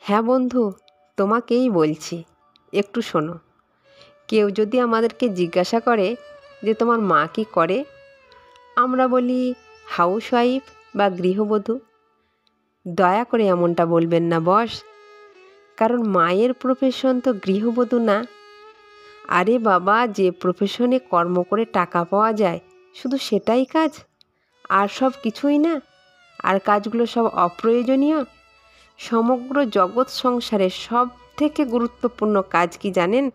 হ্যাঁ বন্ধু, তোমাকেই বলছি, একটু শোনো। কেউ যদি আমাদেরকে জিজ্ঞাসা করে যে তোমার মা কী করে, আমরা বলি হাউসওয়াইফ বা গৃহবধূ। দয়া করে এমনটা বলবেন না বস, কারণ মায়ের প্রফেশন তো গৃহবধূ না। আরে বাবা, যে প্রফেশনে কর্ম করে টাকা পাওয়া যায় শুধু সেটাই কাজ, আর সব কিছুই না? আর কাজগুলো সব অপ্রয়োজনীয়? সমগ্র জগৎ সংসারের সব থেকে গুরুত্বপূর্ণ কাজ কি জানেন?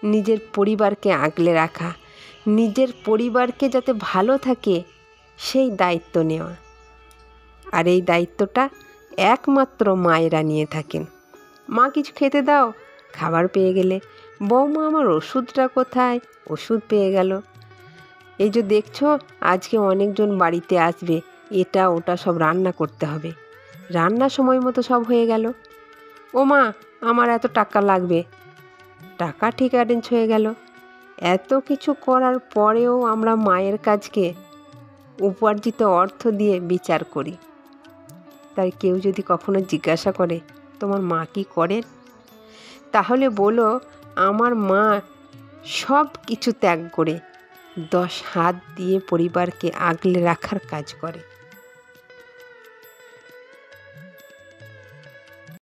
নিজের পরিবারকে আগলে রাখা, নিজের পরিবারকে যাতে ভালো থাকে সেই দায়িত্ব নেওয়া। আর এই দায়িত্বটা একমাত্র মায়েরা নিয়ে থাকেন। মা কিছু খেতে দাও, খাবার পেয়ে গেলে। বৌমা আমার ওষুধটা কোথায়, ওষুধ পেয়ে গেল। এই যে দেখছো, আজকে অনেকজন বাড়িতে আসবে, এটা ওটা সব রান্না করতে হবে, রান্না সময় মতো সব হয়ে গেল। ও মা, আমার এত টাকা লাগবে, টাকা ঠিক অ্যারেঞ্জ হয়ে গেল। এত কিছু করার পরেও আমরা মায়ের কাজকে উপার্জিত অর্থ দিয়ে বিচার করি। তাই কেউ যদি কখনো জিজ্ঞাসা করে তোমার মা কী করেন, তাহলে বলো আমার মা সব কিছু ত্যাগ করে 10 হাত দিয়ে পরিবারকে আগলে রাখার কাজ করে।